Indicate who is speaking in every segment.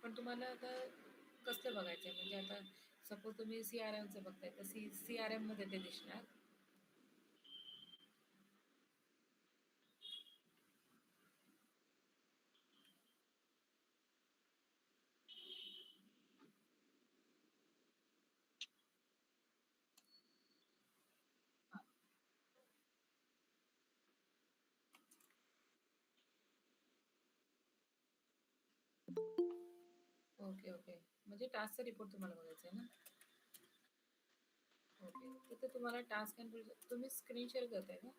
Speaker 1: पण तुम्हाला आता कसलं बघायचंय? म्हणजे आता सपोज तुम्ही CRMचं बघताय, तर CRM मध्ये ते दिसणार. Okay, okay. म्हणजे टास्कचा रिपोर्ट तुम्हाला बघायचा आहे ना? ओके. तिथे तुम्हाला टास्क अँड तुम्ही स्क्रीन शेअर करताय का?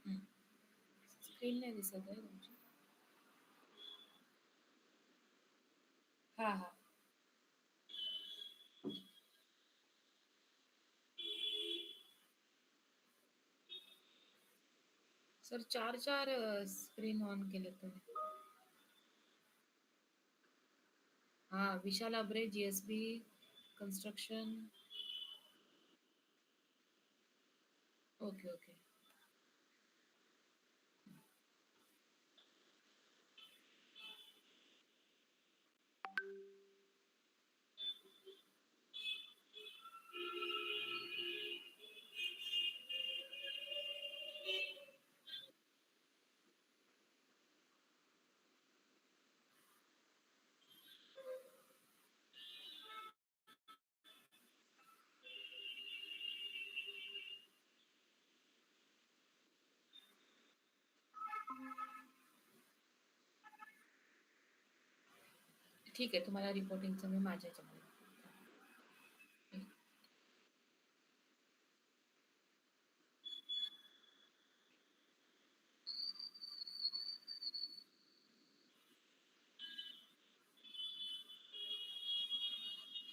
Speaker 1: हं. स्क्रीन नाही दिसत आहे तुमची? हां, हां. सर 4-4 स्क्रीन ऑन केलेत तुम्ही. हां, विशाल अब्रे, GSB कन्स्ट्रक्शन. Okay, okay. ठीक आहे, तुम्हाला रिपोर्टिंगचं मी माझ्या ह्याच्यामध्ये दाखवते.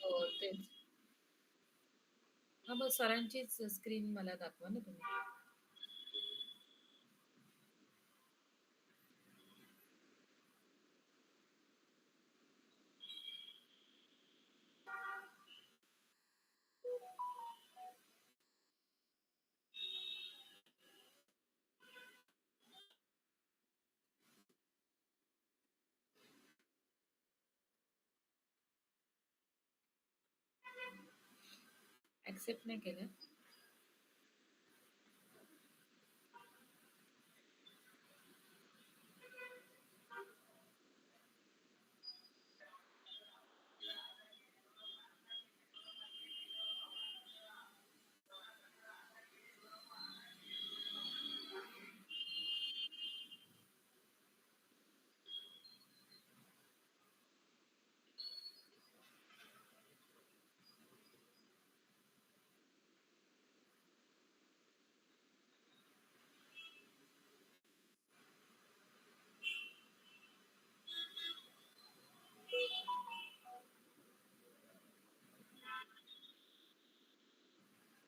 Speaker 1: हो, तेच. हां, मग सरांचीच स्क्रीन मला दाखवा ना तुम्ही. ॲक्सेप्ट नाही केलं?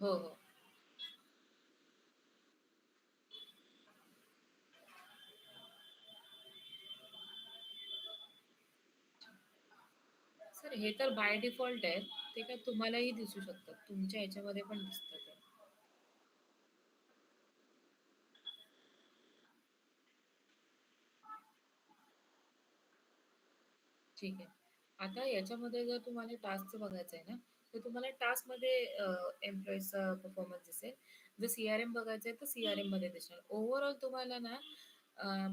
Speaker 1: हो, हो. सर हे तर बाय डिफॉल्ट आहे. ते काय तुम्हालाही दिसू शकतात. तुमच्या ह्याच्यामध्ये पण दिसतं ते. ठीक आहे. आता याच्यामध्ये जर तुम्हाला टास्कचं बघायचं आहे ना, तर तुम्हाला टास्कमध्ये एम्प्लॉईजचा परफॉर्मन्स दिसेल. जर CRM बघायचं आहे, तर CRMमध्ये दिसणार. ओव्हरऑल तुम्हाला ना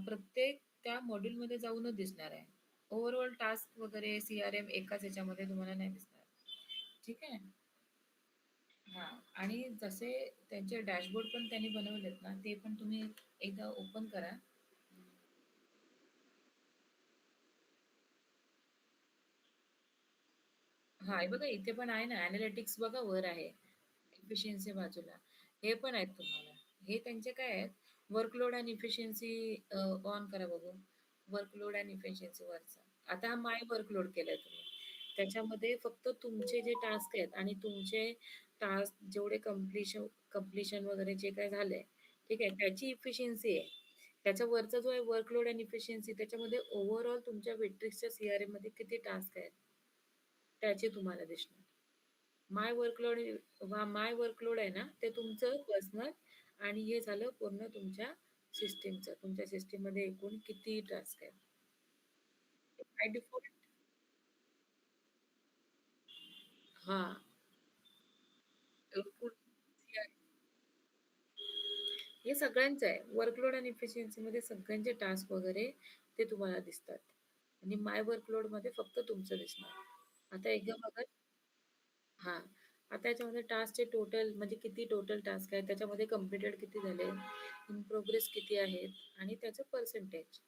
Speaker 1: प्रत्येक त्या मॉड्यूलमध्ये जाऊनच दिसणार आहे. ओव्हरऑल टास्क वगैरे CRM एकाच ह्याच्यामध्ये तुम्हाला नाही दिसणार. ठीक आहे? हां. आणि जसे त्यांचे डॅशबोर्ड पण त्यांनी बनवलेत ना, ते पण तुम्ही एकदा ओपन करा. हां, हे बघा इथे पण आहे ना, एनालिटिक्स बघा वर आहे. इफिशियन्सी बाजूला. हे पण आहेत तुम्हाला. हे त्यांचे काय आहेत, वर्कलोड आणि इफिशियन्सी ऑन करा बघू. वर्कलोड आणि इफिशियन्सी वरचा. आता हा माय वर्कलोड केलाय तुम्ही. त्याच्यामध्ये फक्त तुमचे जे टास्क आहेत आणि तुमचे टास्क जेवढे कंप्लीशन वगैरे जे काही झालंय, ठीक आहे, त्याची इफिशियन्सी आहे. त्याच्या वरचा जो आहे वर्कलोड आणि इफिशियन्सी त्याच्यामध्ये ओव्हरऑल तुमच्या Matrixच्या CRM मध्ये किती टास्क आहेत, त्याचे तुम्हाला दिसणार. माय वर्कलोड आहे ना, ते तुमचं पर्सनल आणि हे झालं पूर्ण तुमच्या सिस्टमचं. तुमच्या सिस्टममध्ये एकूण किती टास्क आहेत. बाय डिफॉल्ट हां. एकूण हे सगळ्यांचं आहे. वर्कलोड आणि इफिशियन्सीमध्ये सगळ्यांचे टास्क वगैरे ते तुम्हाला दिसतात. आणि माय वर्कलोडमध्ये फक्त तुमचं दिसणार. आता एकदा बघा हां. आता याच्यामध्ये टास्कचे टोटल म्हणजे किती टोटल टास्क आहेत, त्याच्यामध्ये कंप्लीटेड किती झाले, इन प्रोग्रेस किती आहेत आणि त्याचं पर्सेंटेज.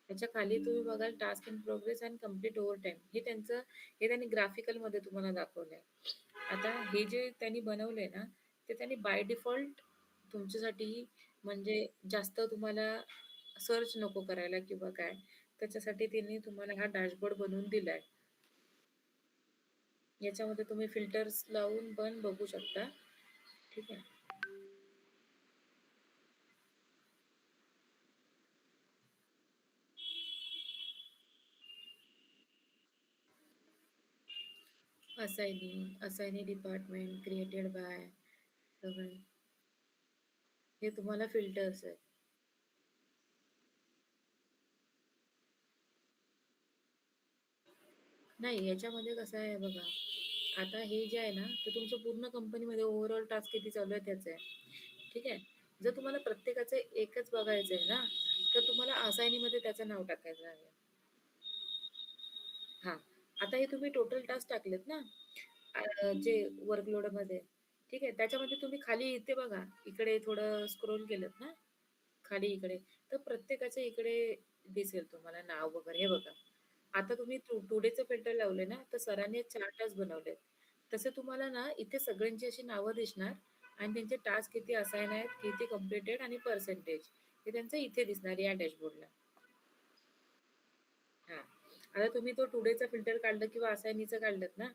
Speaker 1: त्याच्या खाली तुम्ही बघाल task in progress and complete overtime हे त्यांनी ग्राफिकलमध्ये तुम्हाला दाखवलंय. आता हे जे त्यांनी बनवलंय ना, ते त्यांनी बाय डिफॉल्ट तुमच्यासाठी म्हणजे जास्त तुम्हाला सर्च नको करायला किंवा काय, त्याच्यासाठी त्यांनी तुम्हाला हा डॅशबोर्ड बनवून दिलाय. याच्यामध्ये तुम्ही फिल्टर्स लावून पण बघू शकता. ठीक आहे. असायनी डिपार्टमेंट, क्रिएटेड बाय सगळे हे तुम्हाला फिल्टर्स आहेत. नाही याच्यामध्ये कसं आहे बघा, आता हे जे आहे ना, ते तुमच्या पूर्ण कंपनीमध्ये ओव्हरऑल टास्क किती चालू आहे त्याचं आहे. ठीक आहे. जर तुम्हाला प्रत्येकाचं एकच बघायचं आहे ना, तर तुम्हाला असायनीमध्ये त्याचं नाव टाकायचं आहे. हां. आता हे तुम्ही टोटल टास्क टाकलेत ना, जे वर्कलोडमध्ये. ठीक आहे. त्याच्यामध्ये तुम्ही खाली इथे बघा, इकडे थोडं स्क्रोल केलत ना, खाली इकडे, तर प्रत्येकाच्या इकडे दिसेल तुम्हाला नाव वगैरे. हे बघा. आता तुम्ही टुडेचं फिल्टर लावले ना, तर सरांनी 4 टास्क बनवलेत. तसे तुम्हाला ना, इथे सगळ्यांची अशी नावं दिसणार आणि त्यांचे टास्क किती असाइन आहेत, किती कंप्लीटेड आणि पर्सेंटेज हे त्यांचं इथे दिसणार या डॅशबोर्डला. हां. आता तुम्ही तो टुडेचा फिल्टर काढलं किंवा असाइनीचं काढलत ना,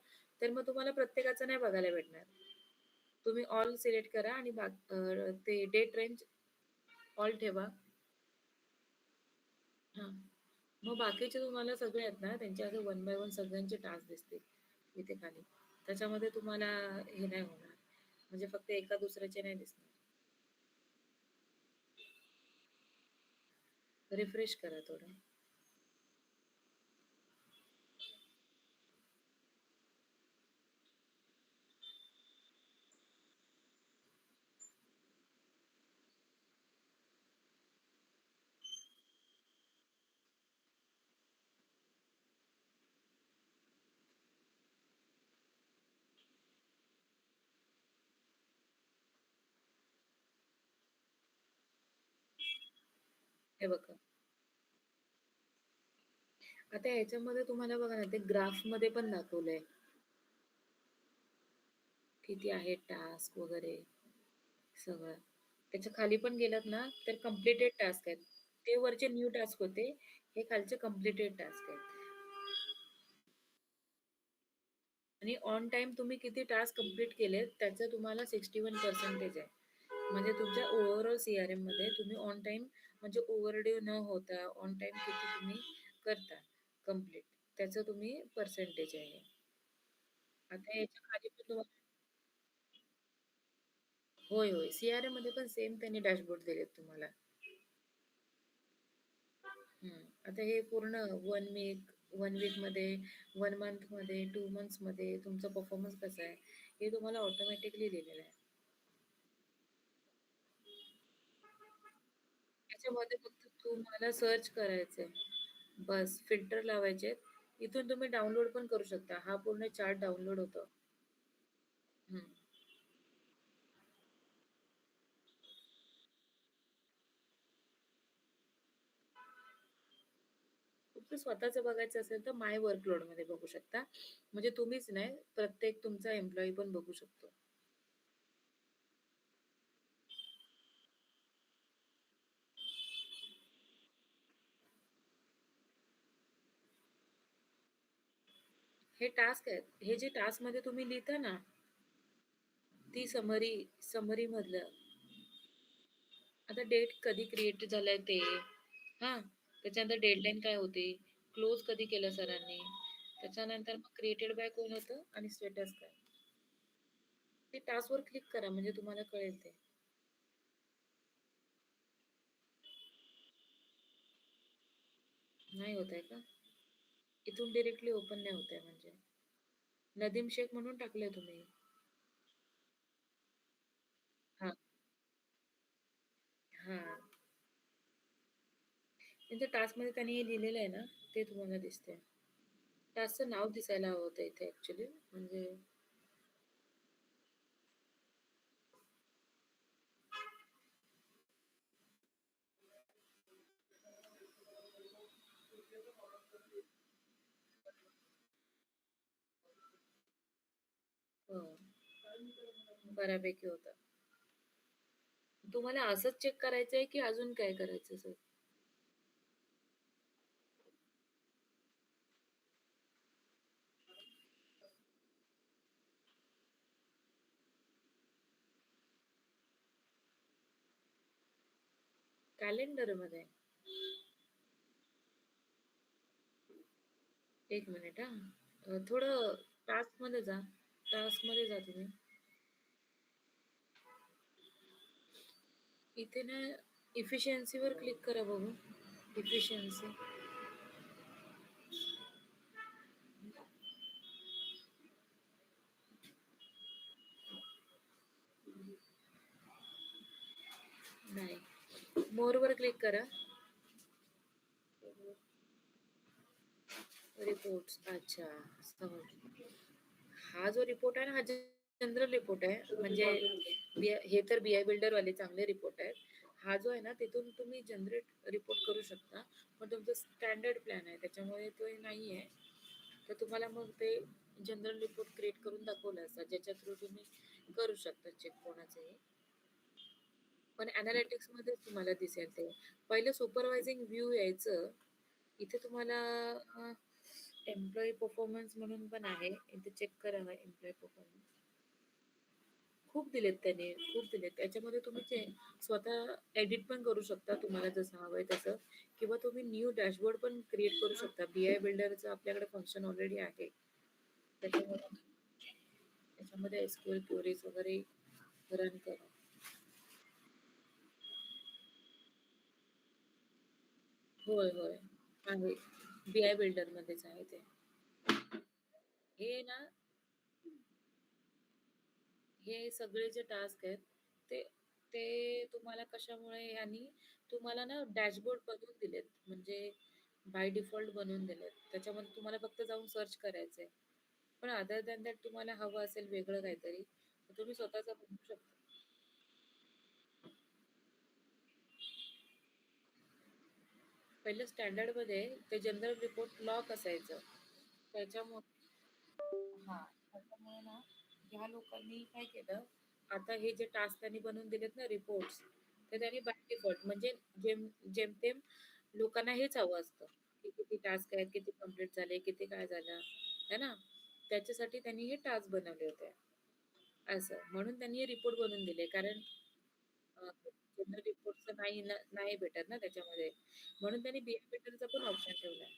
Speaker 1: तर मग तुम्हाला प्रत्येकाचं नाही बघायला भेटणार. तुम्ही ऑल सिलेक्ट करा आणि ते डेट रेंज ऑल ठेवा. हां. मग बाकीचे तुम्हाला सगळे आहेत ना, त्यांचे असे वन बाय वन सगळ्यांचे टास्क दिसतील इथे खाली. त्याच्यामध्ये तुम्हाला हे नाही होणार. म्हणजे फक्त एका दुसऱ्याचे नाही दिसणार. रिफ्रेश करा थोडं. हे बघा. आता ह्याच्यामध्ये तुम्हाला बघा ना, ते ग्राफमध्ये पण दाखवलंय. किती आहे टास्क वगैरे सगळं. त्याच्या खाली पण गेलात ना, तर कंप्लीटेड टास्क आहेत. ते वरचे न्यू टास्क होते. हे खालचे कंप्लीटेड टास्क आहेत. आणि ऑन टाईम तुम्ही किती टास्क कंप्लीट केलेत, त्याचं तुम्हाला 61% आहे. म्हणजे तुमच्या ओव्हरऑल CRM मध्ये तुम्ही ऑन टाईम म्हणजे ओव्हरड्यू न होता ऑन टाईम किती तुम्ही करता कंप्लीट, त्याचं तुम्ही पर्सेंटेज आहे. आता याच्या खाली पण तुम्हाला होय, होय. CRM मध्ये पण सेम त्यांनी डॅशबोर्ड दिलेत तुम्हाला. हं. आता हे पूर्ण 1 वीकमध्ये, 1 मंथमध्ये, 2 मंथ्समध्ये तुमचा परफॉर्मन्स कसा आहे, हे तुम्हाला ऑटोमॅटिकली दिलेलं आहे. त्याच्यामध्ये फक्त तुम्हाला सर्च करायचंय. बस फिल्टर लावायचे. इथून तुम्ही डाउनलोड पण करू शकता. हा पूर्ण चार्ट डाउनलोड होतो. हं. तुमचं स्वतःचं बघायचं असेल तर माय वर्कलोडमध्ये बघू शकता. म्हणजे तुम्हीच नाही, प्रत्येक तुमचा एम्प्लॉयी पण बघू शकतो. हे टास्क आहेत. हे जे टास्कमध्ये तुम्ही लिहिता ना, ती समरी मधलं आता डेट कधी क्रिएट झालंय ते, हां. त्याच्यानंतर डेडलाईन काय होती, क्लोज कधी केलं सरांनी, त्याच्यानंतर मग क्रिएटेड बाय कोण होतं आणि स्टेटस काय. ते टास्कवर क्लिक करा म्हणजे तुम्हाला कळेल ते. नाही होत आहे का? इथून डिरेक्टली ओपन नाही होत आहे म्हणजे. नदीम शेख म्हणून टाकलंय तुम्ही. हां, हां. त्यांच्या टास्कमध्ये त्यांनी हे लिहिलेलं आहे ना, ते तुम्हाला दिसतंय. टास्कचं नाव दिसायला हवं होतं इथे ॲक्चुअली म्हणजे हो, बऱ्यापैकी होतं. तुम्हाला असंच चेक करायचंय की अजून काय करायचं सर? कॅलेंडरमध्ये? एक मिनिट हां. थोडं टास्कमध्ये जा. टास्कमध्ये जा तुम्ही. इथे ना इफिशियन्सीवर क्लिक करा बघू. इफिशियन्सी. नाही. मोरवर क्लिक करा. रिपोर्ट्स. अच्छा. समजलं. हा जो रिपोर्ट आहे ना, हा जनरल रिपोर्ट आहे. म्हणजे हे तर BI बिल्डर वाले चांगले रिपोर्ट आहेत. हा जो आहे ना, तिथून तुम्ही जनरेट रिपोर्ट करू शकता. पण तुमचा स्टँडर्ड प्लॅन आहे, त्याच्यामुळे तो नाही आहे. तर तुम्हाला मग ते जनरल रिपोर्ट क्रिएट करून दाखवला असता, ज्याच्या थ्रू तुम्ही करू शकता चेक कोणाचंही. पण एनालिटिक्समध्येच तुम्हाला दिसेल ते. पहिलं सुपरवायझिंग व्ह्यू यायचं. इथे तुम्हाला एम्प्लॉयी परफॉर्मन्स म्हणून पण आहे. इथे चेक करावं एम्प्लॉयी परफॉर्मन्स. खूप दिलेत त्याने, खूप दिलेत. त्याच्यामध्ये तुम्ही ते स्वतः एडिट पण करू शकता तुम्हाला जसं हवंय तसं किंवा तुम्ही न्यू डॅशबोर्ड पण क्रिएट करू शकता. BI बिल्डरचं आपल्याकडे फंक्शन ऑलरेडी आहे. त्याच्यामध्ये त्याच्यामध्ये SQL क्वेरीज वगैरे रन करा. होय, होय. आहे. BI बिल्डरमध्येच आहे ते. हे ना हे सगळे जे टास्क आहेत ते ते तुम्हाला कशामुळे यांनी तुम्हाला ना डॅशबोर्ड बनवून दिलेत म्हणजे बाय डिफॉल्ट बनवून दिलेत त्याच्यामध्ये तुम्हाला फक्त जाऊन सर्च करायचंय पण अदर दॅन दॅट तुम्हाला हवं असेल वेगळं काहीतरी तर तुम्ही स्वतःचा बनवू शकता. पहिलं स्टँडर्ड मध्ये ते जनरल रिपोर्ट लॉक असायचं त्याच्यामुळे हां, त्याच्यामुळे ना ह्या लोकांनी काय केलं, आता हे जे टास्क त्यांनी बनवून दिलेत ना रिपोर्ट्स, ते त्यांनी बाय डिफॉल्ट म्हणजे जेमतेम लोकांना हेच हवं असतं, की किती टास्क आहेत, किती कंप्लीट झाले, किती काय झालं, है ना? त्याच्यासाठी त्यांनी हे टास्क बनवले होते. असं. म्हणून त्यांनी हे रिपोर्ट बनवून दिले. कारण जनरल रिपोर्टचं नाही भेटत ना त्याच्यामध्ये. म्हणून त्यांनी BI बिल्डरचा पण ऑप्शन ठेवलाय.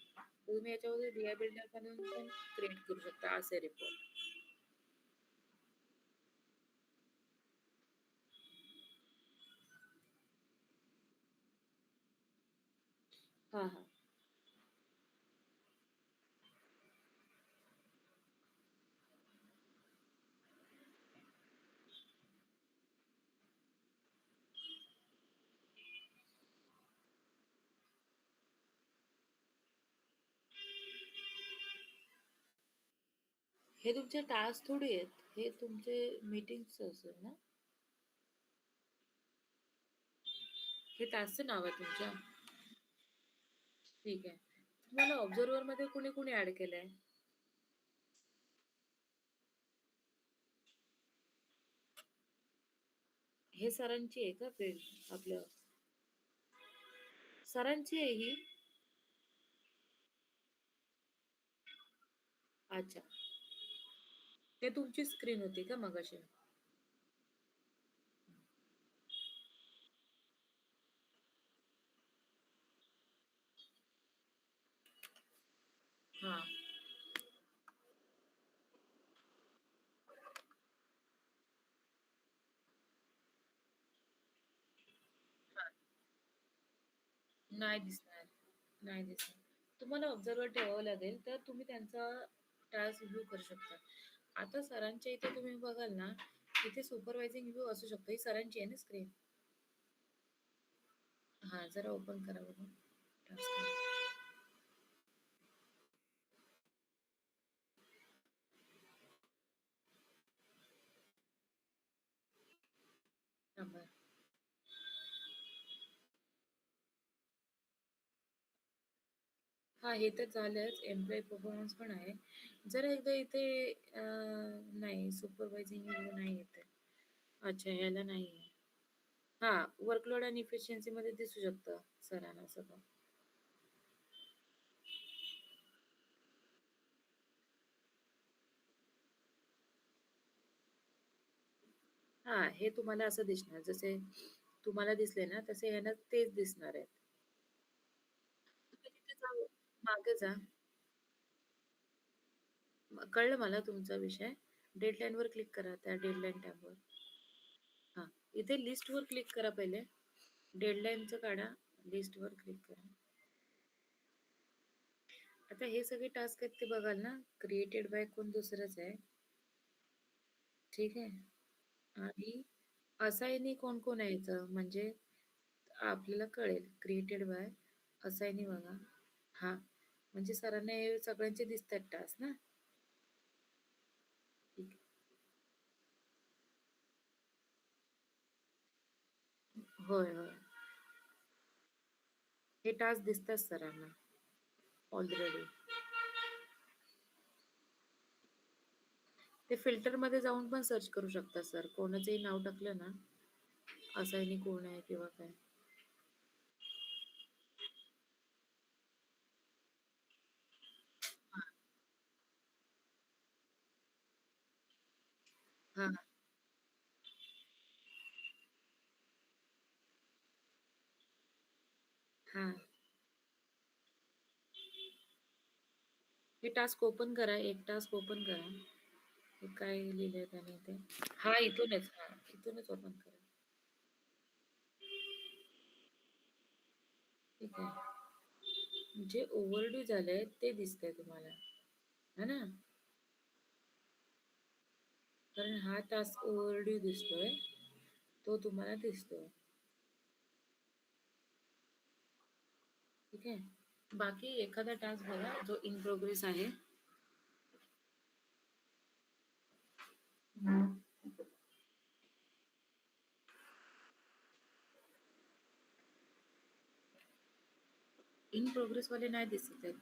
Speaker 1: तुम्ही याच्यामध्ये BI बिल्डर बनवून पण क्रिएट करू शकता असे रिपोर्ट. हां, हां. हे तुमचे टास्क थोडी आहेत. हे तुमचे मीटिंग्स असेल ना? हे टास्कचं नाव आहे तुमच्या? ठीक आहे. तुम्हाला ऑब्झर्व्हर मध्ये कुणी ऍड केलंय? हे सरांची आहे का फील्ड आपलं? सरांची आहे ही? अच्छा. ते तुमची स्क्रीन होती का मगाशी? हां. हां. नाही दिसणार. नाही दिसणार. तुम्हाला ऑब्झर्वर ठेवावं लागेल, तर तुम्ही त्यांचा टास्क व्ह्यू करू शकता. आता सरांच्या इथे तुम्ही बघाल ना, तिथे सुपरवायझिंग व्ह्यू असू शकतो. ही सरांची आहे ना स्क्रीन? हां, जरा ओपन करा बघू. टास्क थांबा. हां, हे तर झालंच. एम्प्लॉयी परफॉर्मन्स पण आहे. जरा एकदा इथे नाही सुपरवायझिंग व्ह्यू नाही येत आहे. अच्छा, ह्याला नाही आहे. हां, वर्कलोड आणि इफिशियन्सीमध्ये दिसू शकतं सरांना सगळं. हां, हे तुम्हाला असं दिसणार. जसे तुम्हाला दिसले ना, तसे ह्यांना तेच दिसणार आहेत. तुम्ही तिथे जाऊ मागे जा. कळलं मला तुमचा विषय. डेडलाईनवर क्लिक करा त्या डेडलाईन टॅबवर. हां, इथे लिस्टवर क्लिक करा पहिले. डेडलाईनचं काढा. लिस्टवर क्लिक करा. आता हे सगळे टास्क आहेत ते बघाल ना, क्रिएटेड बाय कोण दुसरंच आहे. ठीक आहे. आणि असाइनी कोण कोण आहे याचं म्हणजे आपल्याला कळेल. क्रिएटेड बाय असाइनी बघा. हां, म्हणजे सरांना हे सगळ्यांचे दिसतात टास्क ना? ठीक आहे. होय, होय. हे टास्क दिसतात सरांना ऑलरेडी. ते फिल्टरमध्ये जाऊन पण सर्च करू शकता सर. कोणाचंही नाव टाकलं ना, असाइनी कोण आहे किंवा काय. हां, हां, हां. हे टास्क ओपन करा. एक टास्क ओपन करा. हे काय लिहिलंय त्याने ते? हां, इथूनच. हां, इथूनच ओपन करा. ठीक आहे. जे ओव्हरड्यू झालंय ते दिसतंय तुम्हाला. है ना? कारण हा टास्क ओव्हरड्यू दिसतोय. तो तुम्हाला दिसतोय. ठीक आहे. बाकी एखादा टास्क बघा जो इन प्रोग्रेस आहे. इन प्रोग्रेस वाले नाही दिसत आहेत.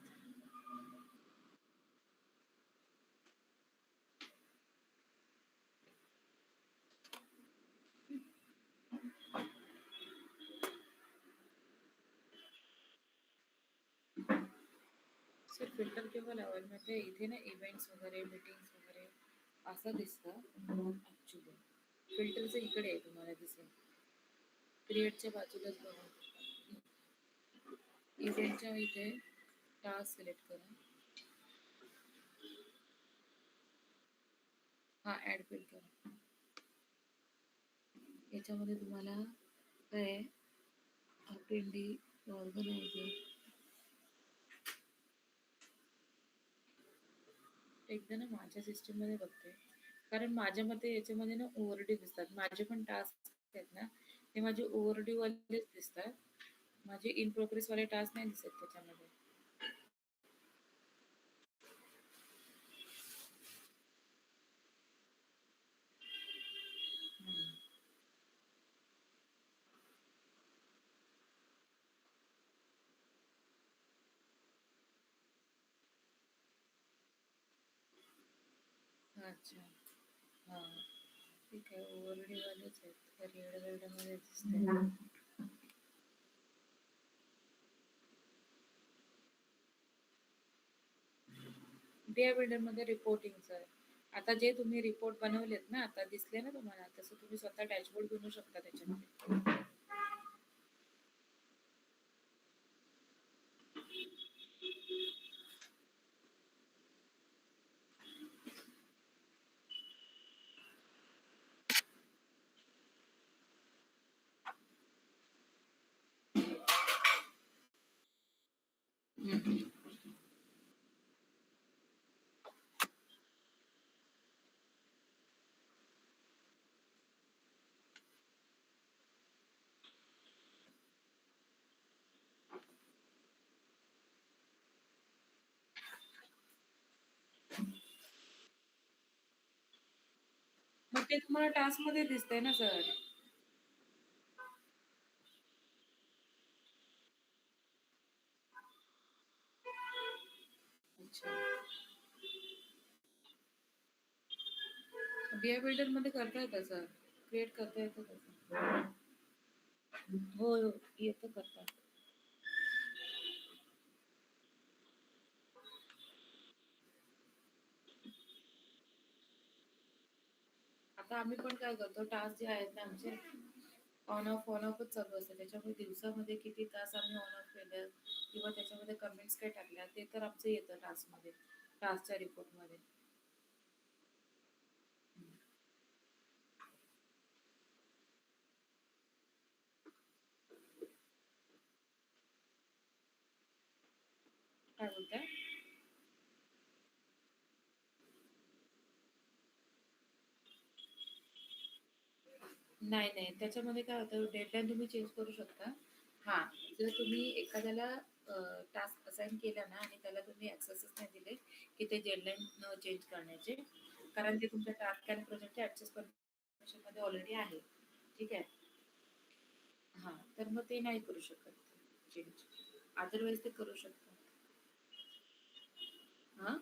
Speaker 1: सर फिल्टर केव्हा लावाल म्हणजे इथे ना इव्हेंट्स वगैरे मीटिंग्स वगैरे असं दिसतं ॲक्च्युली. फिल्टरचं इकडे आहे तुम्हाला दिसेल. क्रिएटच्या बाजूलाच बघा. इव्हेंटच्या इथे टास्क सिलेक्ट करा. हा ॲड फिल्टर. याच्यामध्ये तुम्हाला काय अटेंडी ऑर्गनायझर एकदा ना माझ्या सिस्टीममध्ये बघते. कारण माझ्या मते याच्यामध्ये ना ओव्हरड्यू दिसतात. माझे पण टास्क आहेत ना, ते माझे ओव्हरड्यू वालेच दिसतात. माझे इन प्रोग्रेस वाले टास्क नाही दिसत त्याच्यामध्ये. हम्म. अच्छा. हां. ठीक आहे. ओव्हरड्यू वालेच आहेत. रेड रेडमध्ये दिसतंय. बीआय बिल्डरमध्ये रिपोर्टिंगचं आहे. आता जे तुम्ही रिपोर्ट बनवलेत ना, आता दिसले ना तुम्हाला, तसं तुम्ही स्वतः डॅशबोर्ड बनवू शकता त्याच्यामध्ये. मग ते तुम्हाला टास्कमध्ये दिसतंय ना सर. अच्छा. बीआय बिल्डरमध्ये करता येतं सर. क्रिएट करता येतं तसं. हो, हो. येतं करता. आता आम्ही पण काय करतो, टास्क जे आहेत ना आमचे ऑन ऑफच चालू असतं. त्याच्यामुळे दिवसामध्ये किती तास आम्ही ऑन ऑफ केलं किंवा त्याच्यामध्ये कमेंट्स काय टाकल्या ते तर आमचं येतं टास्कमध्ये, टास्कच्या रिपोर्टमध्ये. काय बोलताय? नाही, नाही. त्याच्यामध्ये काय होतं, डेडलाईन तुम्ही चेंज करू शकता. हां, जर तुम्ही एखाद्याला टास्क असाइन केला ना आणि त्याला तुम्ही ॲक्सेसच नाही दिले, की ते डेडलाईन चेंज करण्याचे, कारण ते तुमच्या टास्क आणि प्रोजेक्टच्या ॲक्सेस परमिशनमध्ये ऑलरेडी आहे. ठीक आहे? हां, तर मग ते नाही करू शकत चेंज. अदरवाईज ते करू शकता. हां?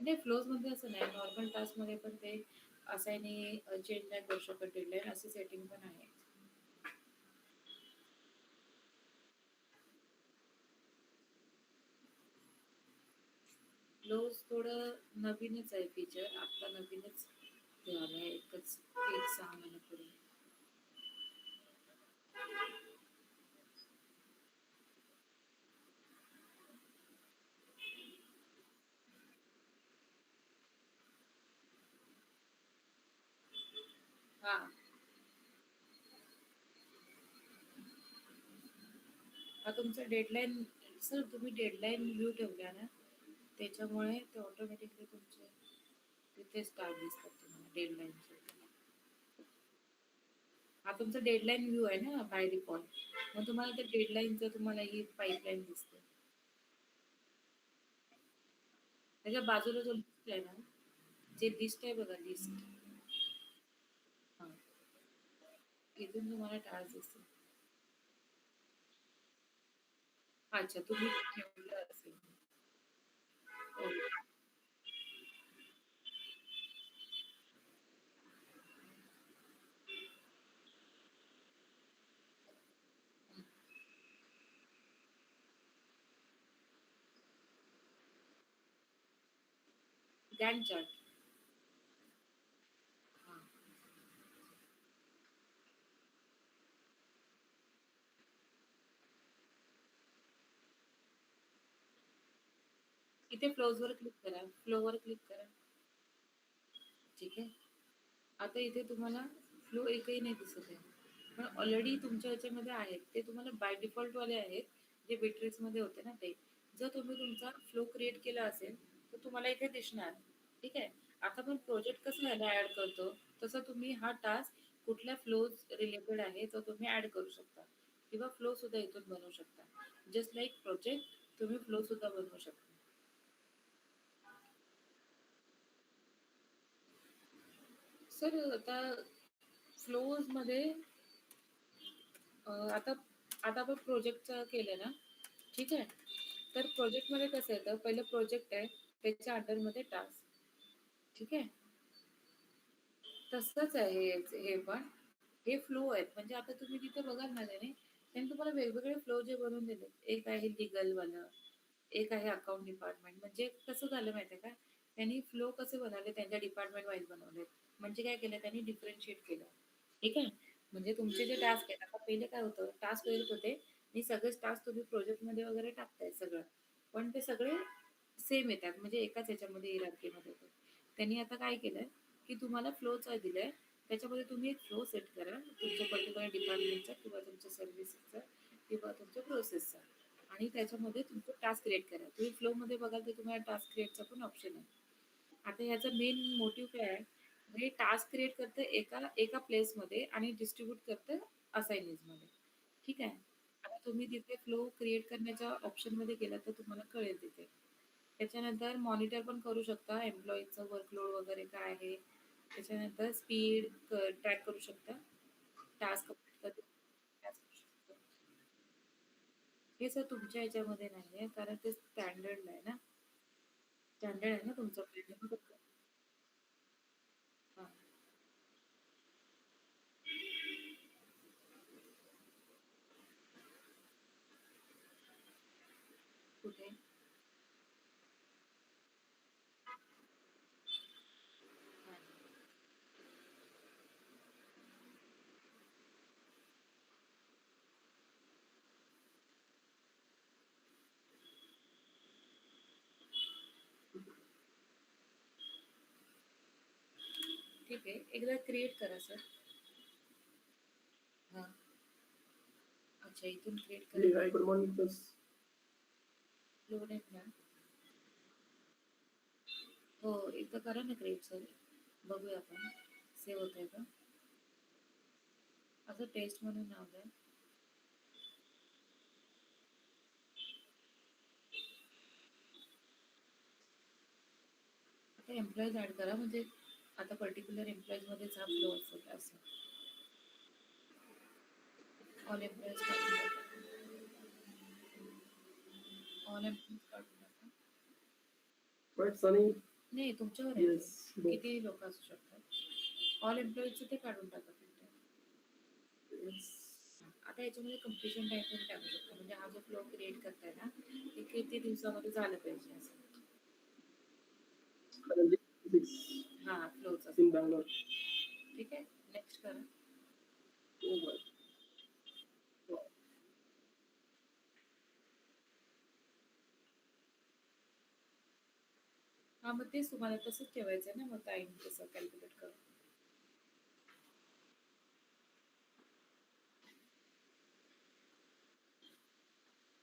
Speaker 1: नाही फ्लोजमध्ये असं नाही. नॉर्मल टास्कमध्ये पण ते असाइनी चेंज नाही करू शकत डेडलाईन, अशी सेटिंग पण आहे. क्लोज थोडं नवीनच आहे फीचर. आता नवीनच हे आलं आहे एकच 1-6 महिन्यापूर्वी. हां. हा तुमचा डेडलाईन सर तुम्ही डेडलाईन व्ह्यू ठेवल्या ना, त्याच्यामुळे ते ऑटोमॅटिकली तुमचे तिथे स्टार दिसतात तुम्हाला डेडलाईनचे. हा तुमचा डेडलाईन व्ह्यू आहे ना बाय डिफॉल्ट. मग तुम्हाला ते डेडलाईनचं तुम्हाला ही पाईपलाईन दिसते. त्याच्या बाजूला जो लिस्ट आहे ना, जे लिस्ट आहे बघा लिस्ट. हां. इथून तुम्हाला टास्क दिसतील. अच्छा तुम्ही ठेवलं असेल. गॅन चार्ट. हां. इथे फ्लोजवर क्लिक करा. फ्लोवर क्लिक करा. ठीक आहे. आता इथे तुम्हाला फ्लो एकही नाही दिसत आहे. पण ऑलरेडी तुमच्या ह्याच्यामध्ये आहेत. ते तुम्हाला बाय डिफॉल्ट वाले आहेत, जे बिटरेक्समध्ये होते ना ते. जर तुम्ही तुमचा फ्लो क्रिएट केला असेल, तर तुम्हाला इथे दिसणार. ठीक आहे. आता आपण प्रोजेक्ट कसं ह्याला ॲड करतो, तसं तुम्ही हा टास्क कुठल्या फ्लोज रिलेटेड आहे, तो तुम्ही ॲड करू शकता किंवा फ्लो सुद्धा इथून बनवू शकता. जस्ट लाइक प्रोजेक्ट तुम्ही फ्लो सुद्धा बनवू शकता. सर आता फ्लोजमध्ये आता आता आपण प्रोजेक्टचं केलं ना, ठीक आहे. तर प्रोजेक्टमध्ये कसं येतं, पहिलं प्रोजेक्ट आहे, त्याच्या अंडरमध्ये टास्क. ठीक आहे. तसंच आहे हे पण. हे फ्लो आहेत. म्हणजे आता तुम्ही तिथे बघाल ना त्याने, त्यांनी तुम्हाला वेगवेगळे फ्लो जे बनवून दिले. एक आहे लीगलवालं, एक आहे अकाउंट डिपार्टमेंट. म्हणजे कसं झालं माहितीये का? त्यांनी फ्लो कसे बनवले त्यांच्या डिपार्टमेंट वाईज बनवले. म्हणजे काय केलं त्यांनी डिफरन्शिएट केलं. ठीक आहे. म्हणजे तुमचे जे टास्क आहेत आता पहिले काय होतं टास्क येत होते आणि सगळेच टास्क तुम्ही प्रोजेक्टमध्ये वगैरे टाकताय सगळं. पण ते सगळे सेम येतात म्हणजे एकाच ह्याच्यामध्ये हिरार्कीमध्ये येतात. त्यांनी आता काय केलंय की तुम्हाला फ्लोचा दिलाय त्याच्यामध्ये तुम्ही एक फ्लो सेट करा तुमच्या पर्टिक्युलर डिपार्टमेंटचा किंवा तुमच्या सर्व्हिसेसचा किंवा तुमच्या प्रोसेसचा आणि त्याच्यामध्ये तुमचं टास्क क्रिएट करा. तुम्ही फ्लोमध्ये बघाल तर तुम्हाला टास्क क्रिएटचा पण ऑप्शन आहे. आता ह्याचा मेन मोटिव्ह काय आहे? हे टास्क क्रिएट करतं एका एका प्लेसमध्ये आणि डिस्ट्रीब्यूट करतं असाइनिंगमध्ये. ठीक आहे. आता तुम्ही तिथे फ्लो क्रिएट करण्याच्या ऑप्शनमध्ये गेलात तर तुम्हाला कळेल तिथे. त्याच्यानंतर मॉनिटर पण करू शकता एम्प्लॉईजचं वर्कलोड वगैरे काय आहे. त्याच्यानंतर स्पीड ट्रॅक करू शकता. टास्क कंप्लीट कधी टास्क करू शकता. हे सर तुमच्या ह्याच्यामध्ये नाहीये कारण ते स्टँडर्ड आहे ना. स्टँडर्ड आहे ना तुमचं प्लॅन. हां. कुठे? हां. ठीक आहे. एकदा क्रिएट करा सर. हां. अच्छा इथून क्रिएट करा. हाय गुड मॉर्निंग बस. लोड आहेत ना? हो, एकदा करा ना क्रिएट सर. बघूया आपण. सेव्ह होतंय का? असं टेस्ट म्हणून नाव द्या. आता एम्प्लॉईज ॲड करा म्हणजे आता पर्टिक्युलर एम्प्लॉईजमध्येच हा फ्लो असेल असं. ऑल एम्प्लॉईज काढून टाका. ऑल एम्प्लॉईज काढून टाका. राईट सनी. नाही तुमच्यावर आहे ते. किती लोक असू शकतात. ऑल एम्प्लॉईजचं ते काढून टाका फिल्टर. आता याच्यामध्ये कम्प्लिशन टाईप पण टाकू शकता म्हणजे हा जो फ्लो क्रिएट करताय ना ते किती दिवसामध्ये झालं पाहिजे असं. हा फ्लोचा इन बँगलोर. ठीक आहे नेक्स्ट करा. हा मग तेच तुम्हाला तसंच ठेवायचं आहे ना मग टाइम तसं कॅल्क्युलेट करून.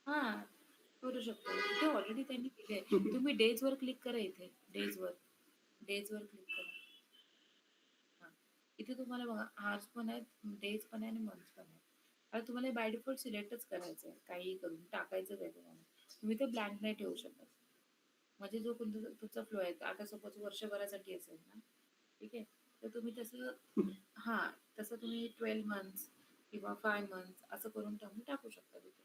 Speaker 1: हा करू शकतो इथे ऑलरेडी त्यांनी दिले तुम्ही डेज वर क्लिक करा इथे डेज वर. डेज वर क्लिक करा. हा. इथे तुम्हाला बघा आवर्स पण आहेत डेज पण आहे आणि मंथ्स पण आहे. आता तुम्हाला बाय डिफॉल्ट सिलेक्टच करायचं आहे काही करून टाकायचंच आहे तुम्हाला. तुम्ही ते ब्लँक नाही ठेवू शकत. म्हणजे जो कोणता तुमचा फ्लो आहे आता सपोज वर्षभरासाठी असेल ना ठीक आहे तर तुम्ही तसं हा तसं तुम्ही 12 मंथ्स किंवा 5 मंथ्स असं करून तुम्ही टाकू शकता तिथे.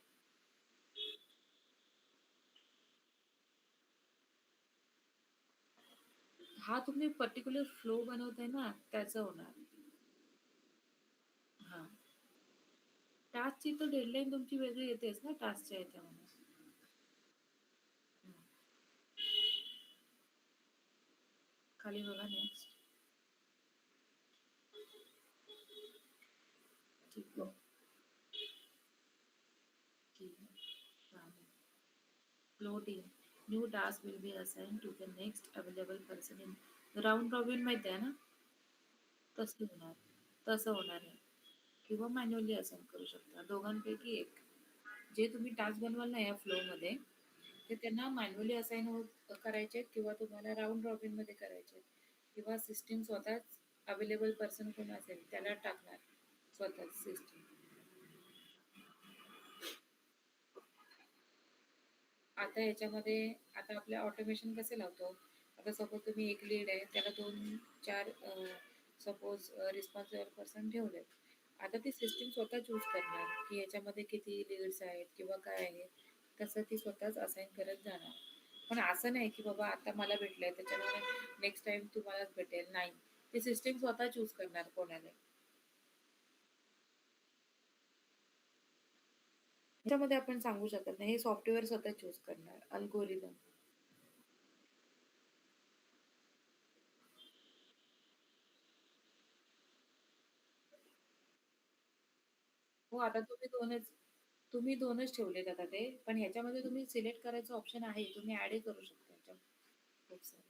Speaker 1: हा तुम्ही पर्टिक्युलर फ्लो बनवताय ना त्याचं होणार. हा टास्कची तर डेडलाईन तुमची वेगळी येतेच ना टास्कच्या ह्याच्यामध्ये. हम्म. खाली बघा नेक्स्ट. ठीक आहे ठीक आहे चालेल. Floating. New task will be assigned to the next available person in round robin माहिती आहे ना तसं होणार. तसं होणार आहे किंवा मॅन्युअली असाइन करू शकता दोघांपैकी एक. जे तुम्ही टास्क बनवाल ना या फ्लोमध्ये ते त्यांना मॅन्युअली असाइन करायचे किंवा तुम्हाला राउंड रॉबिन मध्ये करायचे किंवा सिस्टीम स्वतःच अवेलेबल पर्सन कोण असेल त्याला टाकणार स्वतःच सिस्टीम. आता ह्याच्यामध्ये आता आपल्या ऑटोमेशन कसे लावतो आता सपोज तुम्ही एक लीड आहे त्याला 2-4 सपोज रिस्पॉन्सिबल पर्सन ठेवले. आता ती सिस्टीम स्वतः चूज करणार की याच्यामध्ये किती लीड्स आहेत किंवा काय आहे तसं ती स्वतःच असाइन करत जाणार. पण असं नाही की बाबा आता मला भेटलंय त्याच्यामुळे नेक्स्ट टाइम तुम्हालाच भेटेल नाही. ती सिस्टीम स्वतः चूज करणार कोणाला. ह्याच्यामध्ये आपण सांगू शकत नाही. हे सॉफ्टवेअर स्वतः चूज करणार अल्गोरिदम. हो, आता तुम्ही 2च ठेवलेत आता ते. पण ह्याच्यामध्ये तुम्ही सिलेक्ट करायचं ऑप्शन आहे. तुम्ही ॲडही करू शकता ह्याच्यात खूप सारे.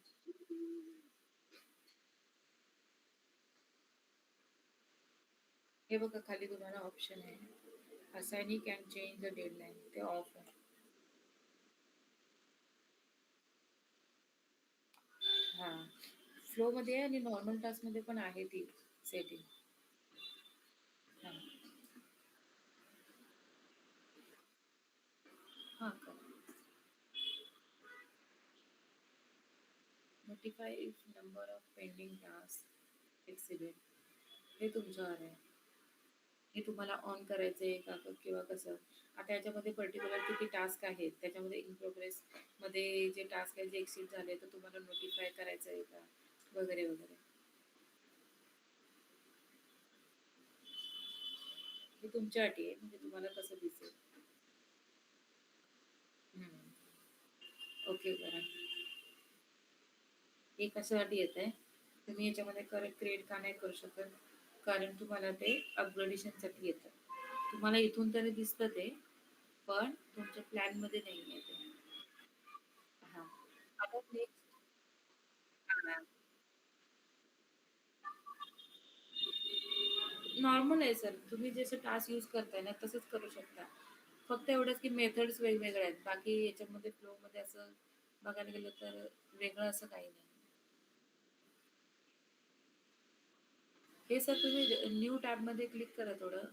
Speaker 1: हे बघा खाली तुम्हाला ऑप्शन आहे. Assignee can change the deadline. ते ऑफ आहे. हां. फ्लोमध्ये आहे आणि नॉर्मल टास्कमध्ये पण आहे ती सेटिंग. हां. हां का? Notify if number of pending task exceeded. हे तुमच्यावर आहे. हे तुम्हाला ऑन करायचं आहे का किंवा कसं? आता याच्यामध्ये पर्टिक्युलर किती टास्क आहेत, त्याच्यामध्ये इन प्रोग्रेस मध्ये जे टास्क आहे जे एक्सीड झाले तर तुम्हाला नोटिफाय करायचं आहे का? वगैरे, वगैरे. हे तुमच्या अटी आहे म्हणजे तुम्हाला कसं दिसेल. हं. ओके करा. हे कशासाठी येतंय? तुम्ही याच्यामध्ये क्रिएट का नाही करू शकत? कारण तुम्हाला ते अपग्रेडेशनसाठी येतं. तुम्हाला इथून तरी दिसतं ते, पण तुमच्या प्लॅनमध्ये नाहीये ते. हां. आता नेक्स्ट हां. नॉर्मल आहे सर. तुम्ही जसं टास्क यूज करताय ना तसंच करू शकता. फक्त एवढंच की मेथड्स वेगवेगळ्या आहेत. बाकी याच्यामध्ये फ्लोमध्ये असं बघायला गेलं तर वेगळं असं काही नाही. हे सर तुम्ही न्यू टॅबमध्ये क्लिक करा थोडं.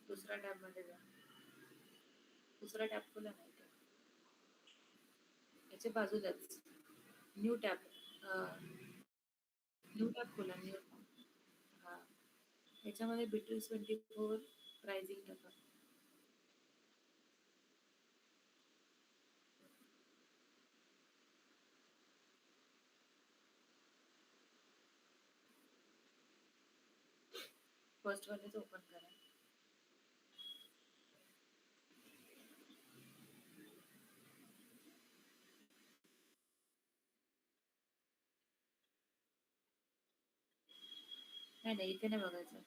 Speaker 1: दुसऱ्या टॅबमध्ये जा. दुसरा टॅब खोला नाही तर. याच्या बाजूलाच न्यू टॅब. न्यू टॅब खोला न्यू टॅब. हां. याच्यामध्ये बिटवीन 24 प्राइसिंग टाका. फर्स्ट वालेच ओपन करा. नाही, नाही इथे नाही बघायचं.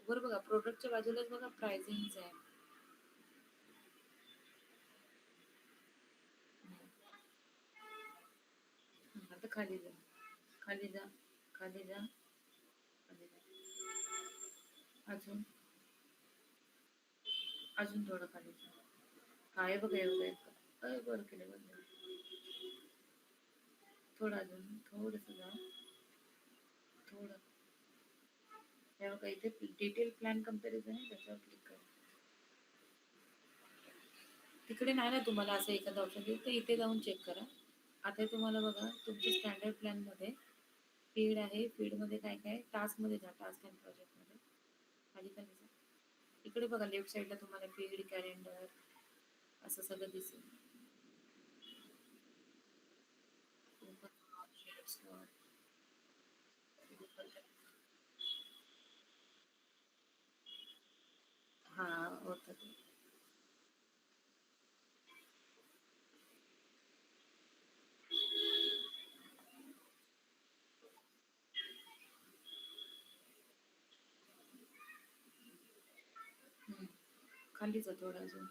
Speaker 1: वर बघा प्रोडक्टच्या बाजूलाच बघा प्राइसिंगचं आहे. आता खाली जा. खाली जा. खाली जा. खाली जा. अजून अजून थोडं खाली जा. हा हे बघा हे बघा हे बघा. बरं केलं बरं केलं. थोडं अजून थोडंसं जा. थोडं. हे बघा इथे डिटेल प्लॅन कंपॅरिझन आहे त्याच्यावर क्लिक करा. तिकडे नाही ना तुम्हाला असं एखादा ऑप्शन देईल तर इथे जाऊन चेक करा. आता तुम्हाला बघा तुमच्या स्टँडर्ड प्लॅनमध्ये फीड आहे. फीडमध्ये काय काय टास्कमध्ये जा. टास्क अँड प्रोजेक्टमध्ये खाली खाली जा. इकडे बघा लेफ्ट साईडला तुम्हाला फीड कॅलेंडर असं सगळं दिसेल. हा होतं ते. हम्म. खाली जा थोडं अजून.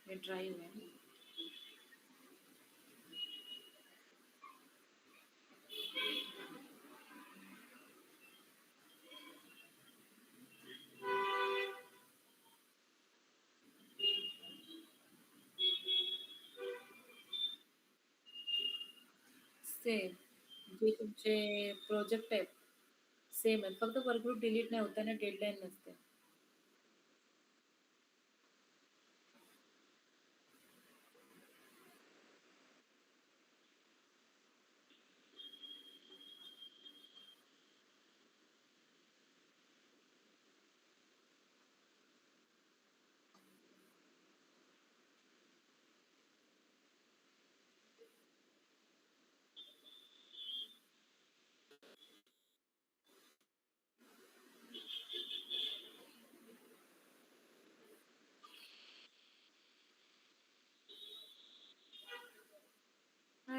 Speaker 1: हे ड्राईव्ह आहे. सेम जे तुमचे प्रोजेक्ट आहेत सेम आहेत. फक्त वर्कग्रुप डिलीट नाही होताना डेडलाईन नसते.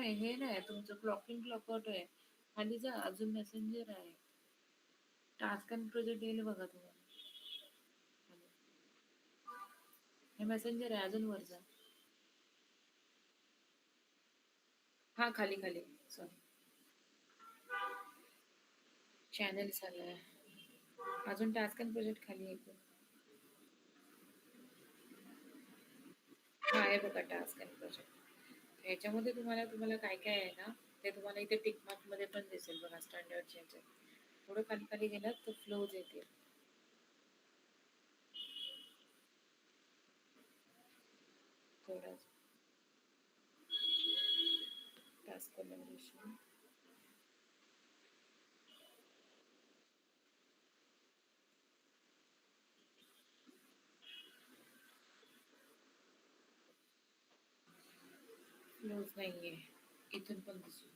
Speaker 1: नाही, हे नाही तुमचं क्लॉक इन क्लॉक आउट आहे. खाली जा, अजून मेसेंजर आहे. टास्क अँड प्रोजेक्ट येईल बघा तुम्हाला. खाली. हे मेसेंजर आहे, अजून वर जा. हा, खाली खाली. सॉरी, चॅनल झालंय. अजून टास्क अँड प्रोजेक्ट खाली आहे. हा, आहे बघा टास्क अँड प्रोजेक्ट. ह्याच्यामध्ये तुम्हाला तुम्हाला काय काय आहे ना, ते तुम्हाला इथे टिक मार्क मध्ये पण दिसेल बघा, स्टँडर्ड ह्याच्यात. थोडं खाली खाली गेलात तर फ्लोज येतील. थोडं टास्क कोलॅबोरेशन. फ्लोज नाहीये, इथून पण दिसू.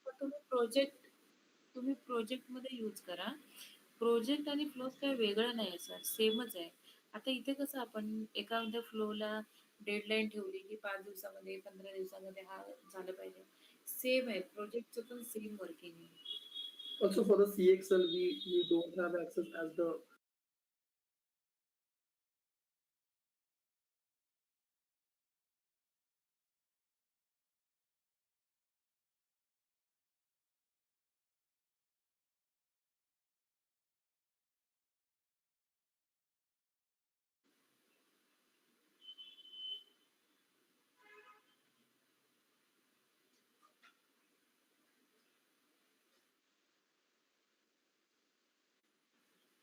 Speaker 1: पण तुम्ही प्रोजेक्ट मध्ये यूज करा. प्रोजेक्ट आणि फ्लोज काही वेगळं नाही सर, सेमच आहे. आता इथे कसं आपण एखाद्या फ्लोला डेडलाईन ठेवली की 5 दिवसामध्ये 15 दिवसामध्ये हा झालं पाहिजे. सेम आहे, प्रोजेक्टचं पण सेम वर्किंग आहे.
Speaker 2: Also for the CXL, we don't have access as the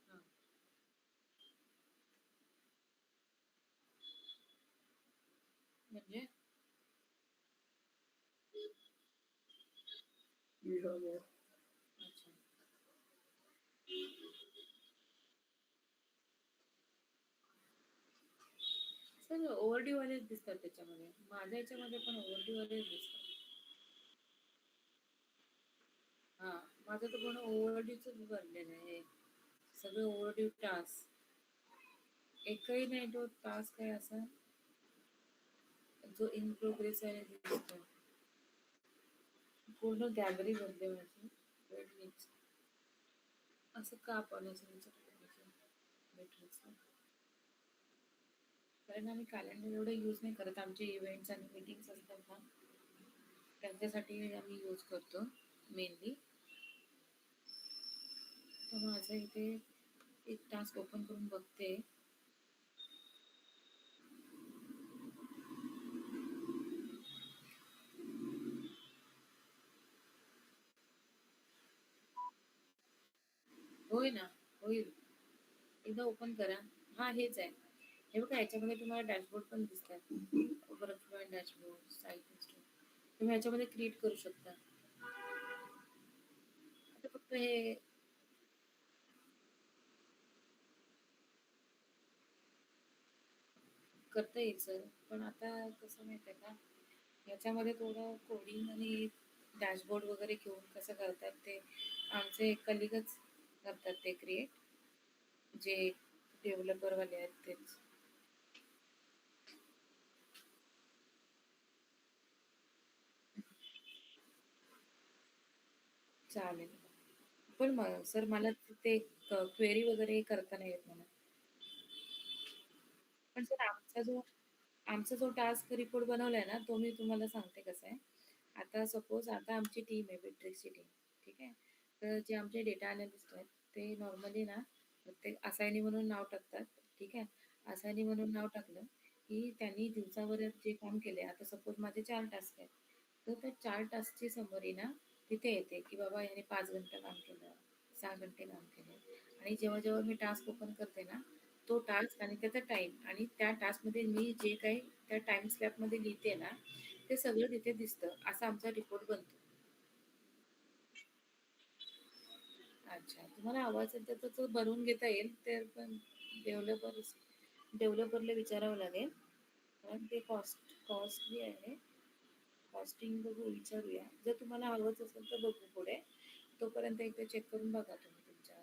Speaker 1: हा, म्हणजे
Speaker 2: we have a
Speaker 1: अच्छा. सर ओव्हरड्यू वालेच दिसतात त्याच्यामध्ये, माझ्या याच्यामध्ये पण ओव्हरड्यू वालेच दिसतात. हा, माझं तर पूर्ण ओव्हरड्यूच भरलेलं आहे. सगळे ओव्हरड्यू टास्क. एकही नाही तो टास्क आहे असा जो इन प्रोग्रेस आहे दिसतो. पूर्ण गॅलरी भरली माझी. वेट मीच असं का आपण असं मॅट्रिक्सला. कारण आम्ही कॅलेंडर एवढं यूज नाही करत. आमचे इव्हेंट्स आणि मीटिंग्स असतात ना, त्यांच्यासाठी आम्ही यूज करतो मेनली. तर माझं इथे एक टास्क ओपन करून बघते. होय ना, होईल. एकदा ओपन करा. हा, हेच आहे. हे बघा, याच्यामध्ये तुम्हाला डॅशबोर्ड पण दिसतात. Workflow dashboard, site install. तुम्ही याच्यामध्ये क्रिएट करू शकता. आता फक्त हे करता येईल सर, पण आता कसं माहिती आहे का, याच्यामध्ये थोडं कोडिंग आणि डॅशबोर्ड वगैरे घेऊन कसं करतात ते आमचे कलिगच करतात ते क्रिएट, जे डेव्हलपरवाले आहेत तेच. चालेल. पण सर मला ते क्वेरी वगैरे करता नाही येत मला. पण सर आमचा जो टास्क रिपोर्ट बनवलाय ना, तो मी तुम्हाला सांगते कसं आहे. आता सपोज आता आमची टीम आहे, बिट्रिक्सची टीम. ठीक आहे. तर जे आमचे डेटा अनालिस्ट आहेत ते नॉर्मली ना, ते असायनी म्हणून नाव टाकतात. ठीक आहे. असायनी म्हणून नाव टाकलं की त्यांनी दिवसाभरात जे काम केले, आता सपोज माझे 4 टास्क आहेत, तर त्या 4 टास्कची समरी ना तिथे येते की बाबा याने 5 घंटे काम केलं, 6 घंटे काम केलं. आणि जेव्हा जेव्हा मी टास्क ओपन करते ना, तो टास्क आणि त्याचा टाइम आणि त्या टास्कमध्ये मी जे काही त्या टाइम स्लॅबमध्ये लिहिते ना, ते सगळं तिथे दिसतं. असा आमचा रिपोर्ट बनतो. अच्छा, तुम्हाला हवं असेल तर तसं बनवून घेता येईल. तर पण डेव्हलपर डेव्हलपरला विचारावं लागेल. कारण ते कॉस्टली आहे. कॉस्टिंग बघू, विचारूया. जर तुम्हाला हवंच असेल तर बघू पुढे. तोपर्यंत एकदा चेक करून बघा तुम्ही तुमच्या.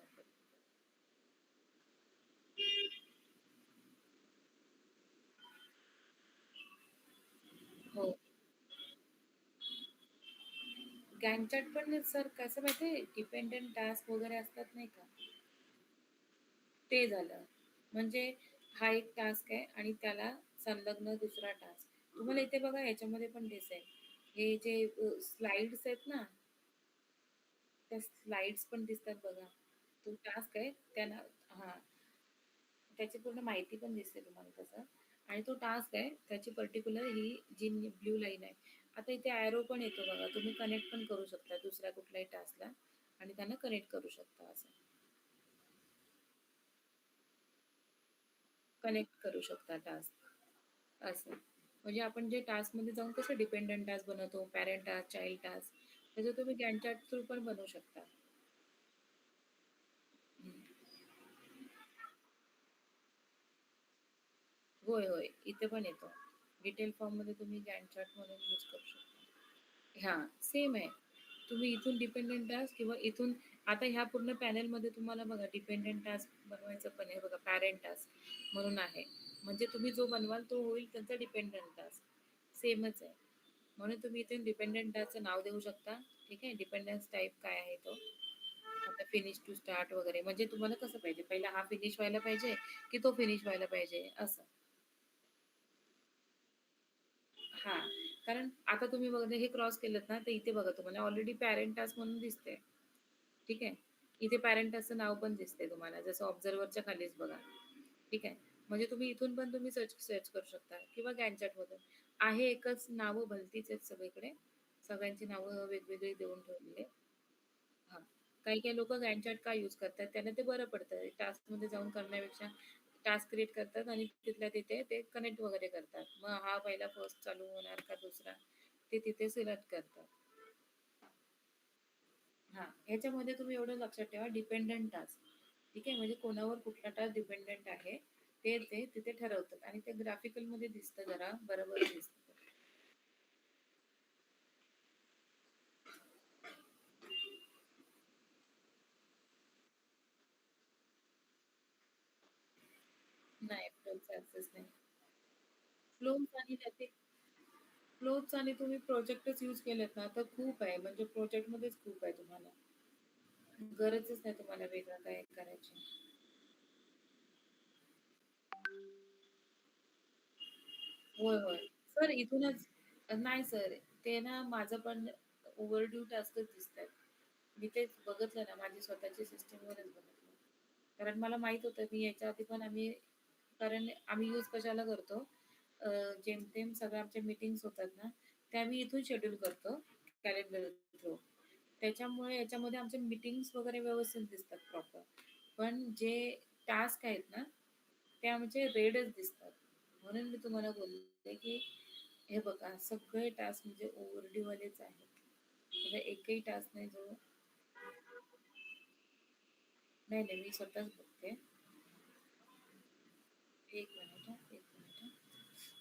Speaker 1: गॅनचॅट पण सर कसं माहितीये डिपेंडंट टास्क वगैरे असतात नाही का, ते झालं. म्हणजे हा एक टास्क आहे आणि त्याला संलग्न दुसरा टास्क. तुम्हाला इथे बघा याच्यामध्ये पण दिसेल. हे जे स्लाइड्स आहेत ना, त्या स्लाइड्स पण दिसतात बघा. तो टास्क आहे त्याला हां, त्याची पूर्ण माहिती पण दिसते तुम्हाला तसं. आणि तो टास्क आहे त्याची पर्टिक्युलर ही जी ब्लू लाईन आहे. आता इथे ॲरो पण येतो बघा. तुम्ही कनेक्ट पण करू शकता दुसऱ्या कुठल्याही टास्कला आणि त्यांना कनेक्ट करू शकता असं. कनेक्ट करू शकता टास्क. असं. म्हणजे आपण जे टास्कमध्ये जाऊन कसं डिपेंडंट टास्क बनवतो, पॅरेंट टास्क, चाइल्ड टास्क, त्याचं तुम्ही गॅन चार्ट थ्रू पण बनवू शकता. हं. होय, होय. इथे पण येतो. डिटेल फॉर्ममध्ये तुम्ही गॅन चार्ट म्हणून यूज करू शकता. हां, सेम आहे. तुम्ही इथून डिपेंडंट टास्क किंवा इथून आता ह्या पूर्ण पॅनेलमध्ये तुम्हाला बघा डिपेंडंट टास्क बनवायचं पण आहे बघा, पॅरेंट टास्क म्हणून आहे. म्हणजे तुम्ही जो बनवाल तो होईल त्यांचा डिपेंडंट टास्क. सेमच आहे. म्हणून तुम्ही इथे डिपेंडंट टास्कचं नाव देऊ शकता. ठीक आहे. डिपेंडन्स टाइप काय आहे तो. आता फिनिश टू स्टार्ट वगैरे म्हणजे तुम्हाला कसं पाहिजे? पहिला हा फिनिश व्हायला पाहिजे, की तो फिनिश व्हायला पाहिजे असं. हां. कारण आता तुम्ही बघा हे क्रॉस केलत ना, तर इथे बघा तुम्हाला ऑलरेडी पॅरेंट टास्क म्हणून दिसतंय. ठीक आहे. इथे पॅरेंट टास्कचं नाव पण दिसतंय तुम्हाला. जसं ऑब्झर्व्हरच्या खालीच बघा. ठीक आहे. म्हणजे तुम्ही इथून पण तुम्ही सर्च सर्च करू शकता किंवा Gantt चार्टमधून. आहे एकच नावं भलतीच आहेत सगळीकडे. सगळ्यांची नावं वेगवेगळी देऊन ठेवलेली आहेत. हां. काही-काही लोकं Gantt चार्ट का यूज करतात? त्यांना ते बरं पडतं. टास्कमध्ये जाऊन करण्यापेक्षा टास्क क्रिएट करतात आणि तिथल्या तिथे ते कनेक्ट वगैरे करतात. मग हा पहिला फर्स्ट चालू होणार का दुसरा? ते तिथे सिलेक्ट करतात. हां. ह्याच्यामध्ये तुम्ही एवढं लक्षात ठेवा डिपेंडंट टास्क. ठीक आहे. म्हणजे कोणावर कुठला टास्क डिपेंडंट आहे, ते तिथे ठरवतात आणि ते ग्राफिकलमध्ये दिसतं जरा बरोबर दिसतं. नाही, फ्लोचा ॲक्सेस नाही. फ्लोज आणि त्याचे फ्लोच आणि तुम्ही प्रोजेक्टच यूज केलेत ना, तर खूप आहे. म्हणजे प्रोजेक्टमध्येच खूप आहे तुम्हाला. गरजच नाही तुम्हाला वेगळं काय करायची. होय, होय. सर इथूनच नाही सर, ते ना माझं पण ओव्हरड्यू टास्कच दिसतायत. मी तेच बघितलं ना, माझी स्वतःची सिस्टमवरच बघितलं. कारण मला माहीत होतं, मी याच्या आधी पण कारण आम्ही यूज कशाला करतो, अ, जेमतेम सगळ्या आमच्या मीटिंग्स होतात ना, त्या आम्ही इथून शेड्यूल करतो कॅलेंडर थ्रू. त्याच्यामुळे याच्यामध्ये आमच्या मीटिंग्स वगैरे व्यवस्थित दिसतात प्रॉपर. पण जे टास्क आहेत ना, ते आमचे रेडच दिसतात. म्हणून मी तुम्हाला बोलते, की हे बघा सगळे टास्क म्हणजे ओव्हरड्यूवालेच आहेत. म्हणजे एकही टास्क नाही जो नाही, नाही मी स्वतःच बघते. एक मिनिट हां, एक मिनिट हां.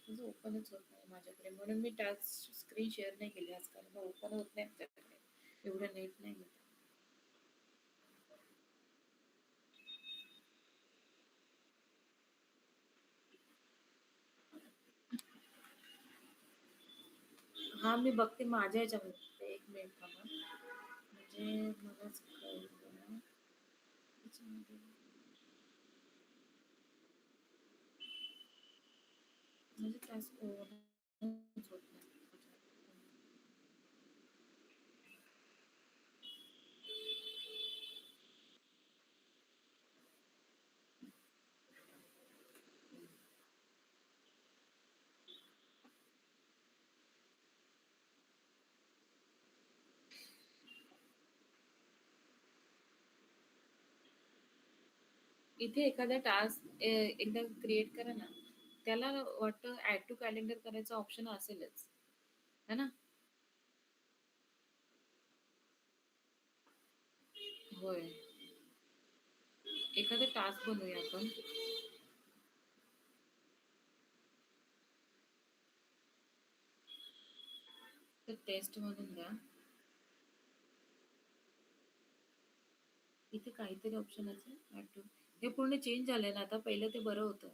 Speaker 1: तुझं ओपनच होत नाही माझ्याकडे. म्हणून मी टास्क स्क्रीन शेअर नाही केली आज कारण ओपन होत नाही माझ्याकडे. एवढं नेट नाही आहे. हां, मी बघते माझ्या ह्याच्यामध्ये बघते. एक मिनिट थांबा. म्हणजे मलाच कळेल बघा. त्याच्यामध्ये म्हणजे टास्क ओपनच होत नाही. इथे एखादा टास्क एकदा क्रिएट करा ना, त्याला वाटतं ॲड टू कॅलेंडर करायचा ऑप्शन असेलच. है ना? होय. एखादा टास्क बनवूया आपण. तर टेस्ट म्हणून द्या. इथे काहीतरी ऑप्शन असेल ॲड टू हे पूर्ण चेंज झालंय ना आता पहिलं ते बरं होतं.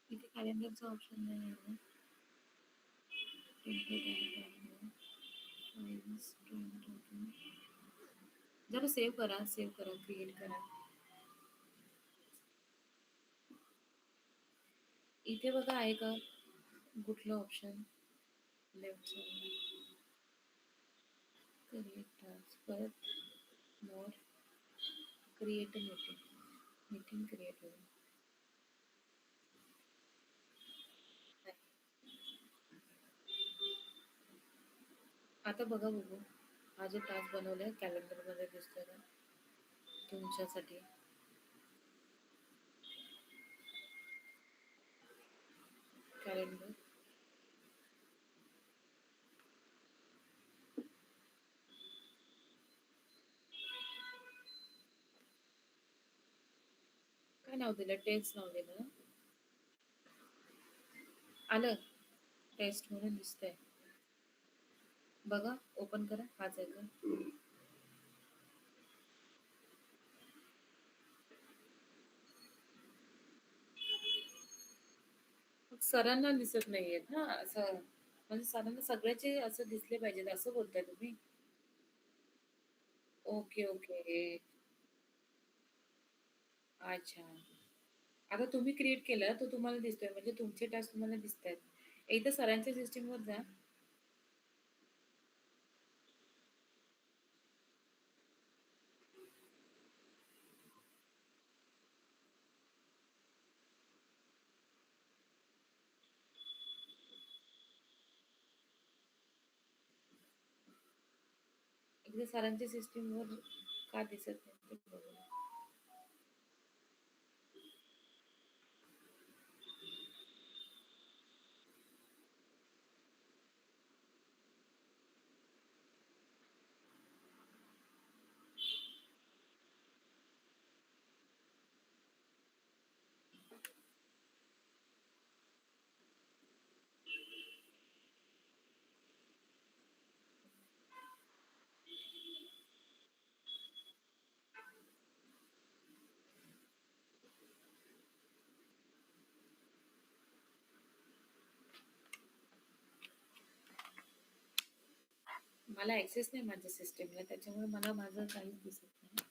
Speaker 1: इथे कॅलेंडरचा ऑप्शन नाही आहे ना. जरा सेव्ह करा, क्रिएट करा. इथे बघा आहे का कुठलं ऑप्शन लेफ्ट साईडला क्रिएट टास्क परत मोर क्रिएट मीटिंग मीटिंग क्रिएट होईल. आता बघा बघू हा जो टास्क बनवलाय कॅलेंडर मध्ये दिसतोय ना तुमच्यासाठी कॅलेंडर काय नाव दिलं टेस्ट नाव दिलं ना आलं टेस्ट म्हणून दिसतंय बघा ओपन करा हाच आहे का मग सरांना दिसत नाहीयेत ना असं म्हणजे सरांना सगळ्याचे असं दिसले पाहिजेत असं बोलताय तुम्ही ओके ओके अच्छा आता तुम्ही क्रिएट केलं तर तुम्हाला दिसतोय म्हणजे तुमचे टास्क तुम्हाला दिसत आहेत एकदा सरांच्या सिस्टीमवर जा एकदा सरांच्या सिस्टीमवर का दिसत नाही ते बघूया. मला ऍक्सेस नाही माझ्या सिस्टीमला त्याच्यामुळे मला माझं काहीच दिसत नाही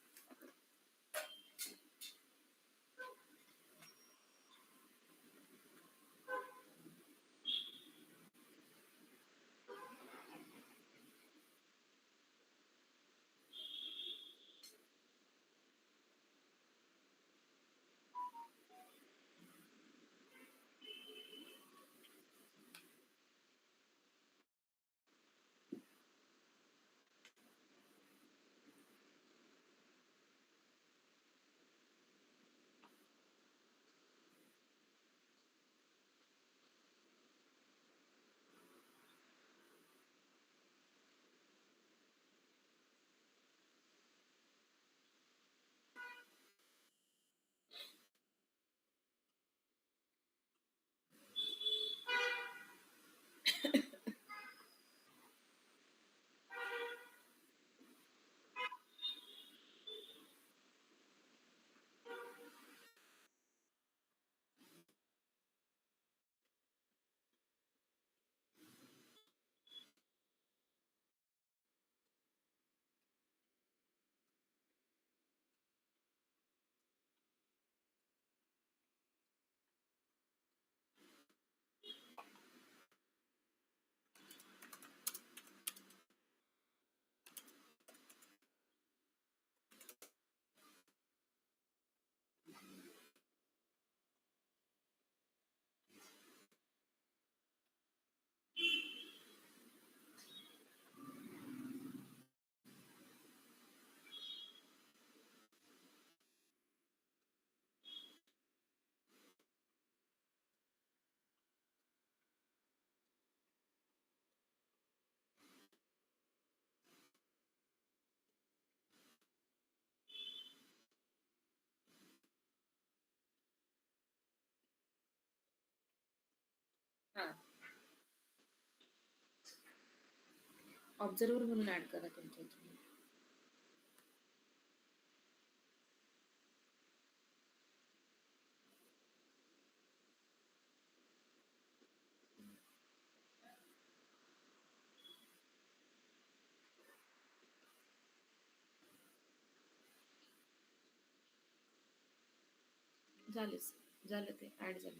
Speaker 1: हा ऑब्झर्वर म्हणून ऍड करा तुमच्या इथे. झालेच. झालं ते ऍड झालं.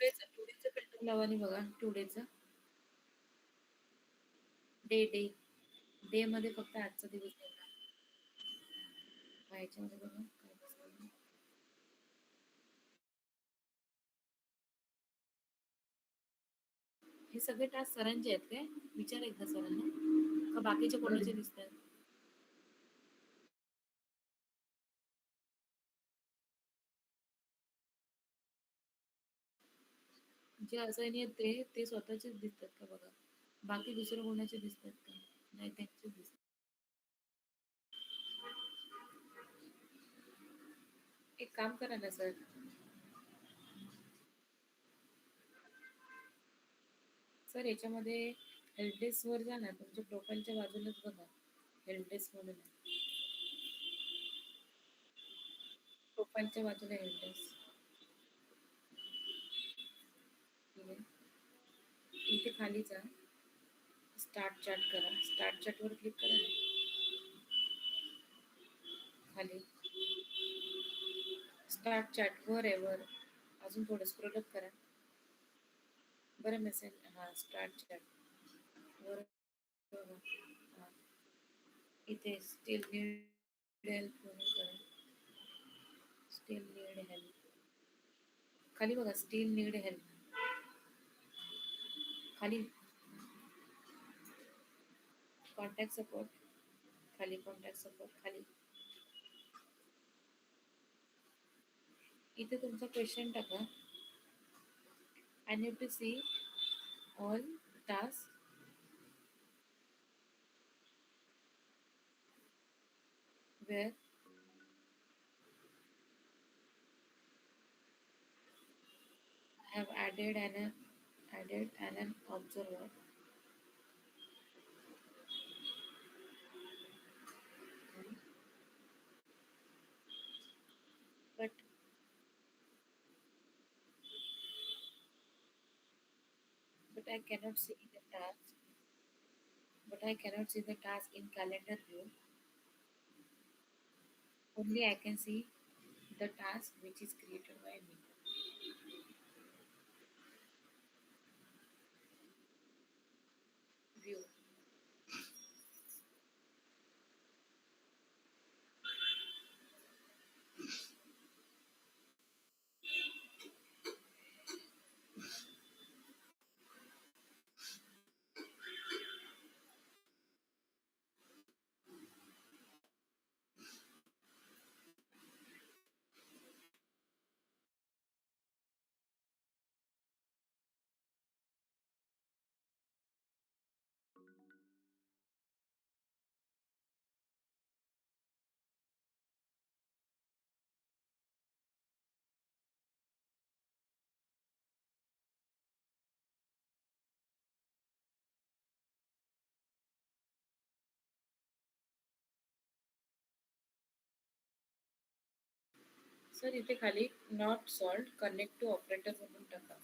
Speaker 1: टुडेचं फिल्टर लावा आणि बघा टुडेचं. डे डे मध्ये फक्त आजचा दिवस निवडा. ह्याच्यामध्ये बघा काय दिसतंय. हे सगळे टास्क सरांचे आहेत काय? विचार एकदा सरांना का बाकीचे कोणाचे दिसतात. जे असाईन आहेत ते स्वतःचेच दिसतात का बघा. बाकी दुसरे कोणाचे दिसतात का? नाही त्यांचेच दिसतात. एक काम करा ना सर. सर याच्यामध्ये हेल्पडेस्क वर जा ना, तुमच्या प्रोफाईलच्या बाजूलाच बघा. हेल्पडेस्क मध्ये नाही. प्रोफाईलच्या बाजूला हेल्पडेस्क. ठीक आहे. इथे खाली जा. स्टार्ट चॅट करा. स्टार्ट चॅट वर क्लिक करा ना. खाली स्टार्ट चॅट वर आहे वर. अजून थोडं स्क्रोल अप करा. बरं मेसेज हा स्टार्ट चॅट वर बघा. हा. इथे स्टील नीड हेल्प म्हणून करा. Still need help. खाली बघा स्टील नीड हेल्प. खाली कॉन्टॅक्ट सपोर्ट. खाली कॉन्टॅक्ट सपोर्ट खाली. इथे तुमचा क्वेश्चन टाका. I need to see all task where I have added an observer. But but I cannot see the task. But I cannot see the task in calendar view. Only I can see the task which is created by me. View. Sir इथे खाली not solved connect to operator म्हणून टाका.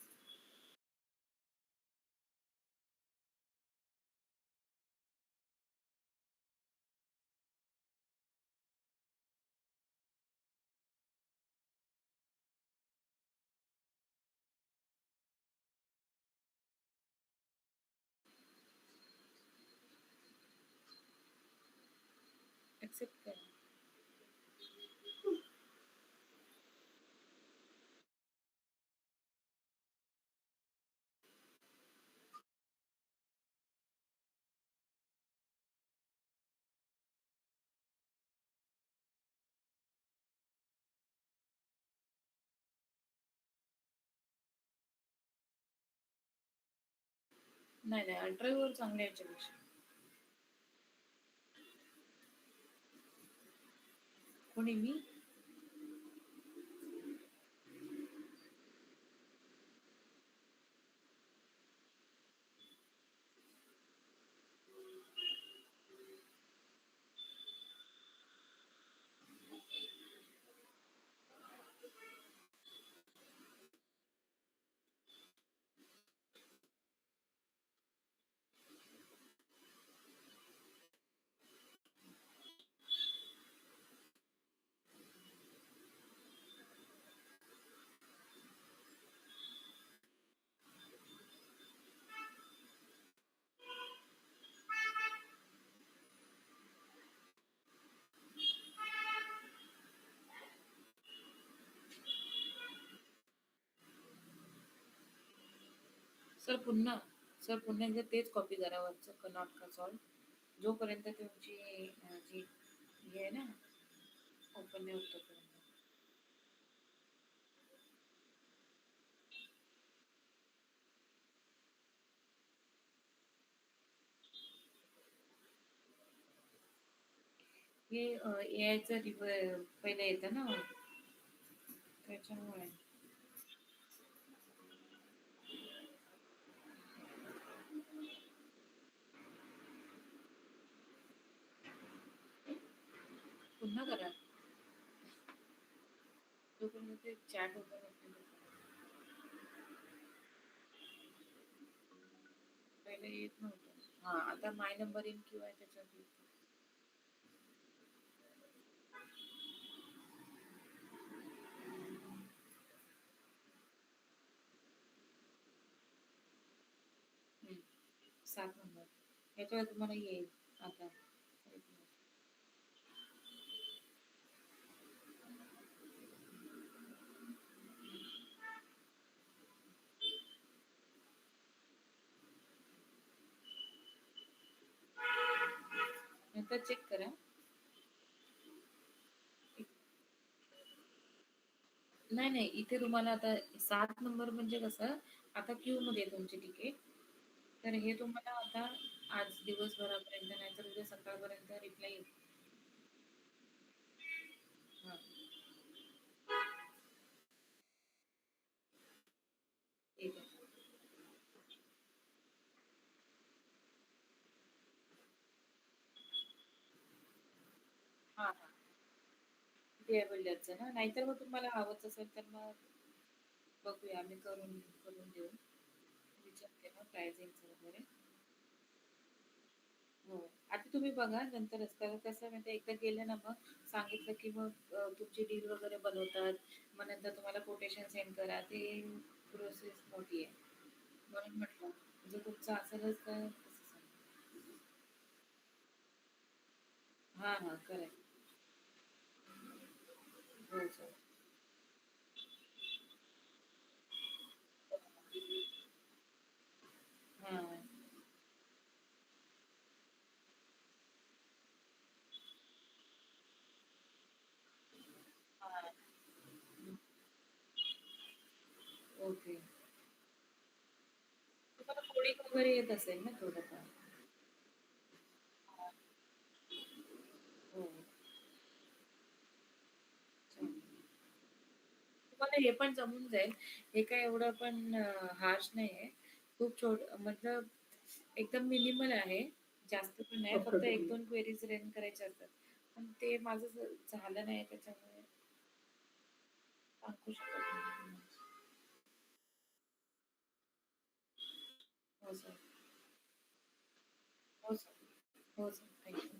Speaker 1: Accept करा. नाही नाही अल्ट्रावर चांगले याच्यापेक्षा. कोणी मी? सर पुन्हा एकदा तेच कॉपी करा वरचं नॉट का सॉल्व जोपर्यंत तुमची जी हे आहे ना ओपन नाही होत तोपर्यंत. हे एआयचं पहिलं येतं ना त्याच्यामुळे. पुन्हा करा जोपर्यंत ते चॅट ओपन होत नाही पहिले येत नव्हतं. हा आता माय नंबर इन किंवा त्याच्यावर click करा. हम्म. 7 नंबर याच्यावर तुम्हाला येईल आता. नंतर चेक करा. नाही नाही इथे तुम्हाला आता 7 नंबर म्हणजे कसं आता क्यू मध्ये आहे तुमची तिकीट. तर हे तुम्हाला आता आज दिवसभरापर्यंत नाहीतर उद्या सकाळपर्यंत रिप्लाय येईल. हा ठीक आहे. हा हा बिहेवियरचं ना नाहीतर मग तुम्हाला हवंच असेल तर मग बघूया आम्ही करून करून देऊ. विचारते मग प्राइसिंगचं वगैरे. हो. आता तुम्ही बघा नंतरच कारण कसं आहे माहिती आहे, एकदा गेलं ना मग सांगितलं की मग तुमची डील वगैरे बनवतात. मग नंतर तुम्हाला कोटेशन सेंड करा. ते प्रोसेस मोठी आहे. म्हणून म्हटलं जर तुमचं असेलच तर तसं सांगा. हां, हां. करेक्ट. हो, सर. हां, हां. ओके. तुम्हाला कोडिंग वगैरे येत असेल ना थोडंफार? हां. हो. छान. तुम्हाला हे पण जमून जाईल. हे काय एवढं पण हार्श नाहीये. खूप मतलब एकदम मिनिमल आहे. जास्त पण नाही. फक्त
Speaker 2: अप्रतिम.
Speaker 1: 1-2 क्वेरीज रन करायच्या असतात. पण ते माझं झालं नाही त्याच्यामुळे सांगू शकत नाही. हो सर. हो सर. हो सर. Thank you.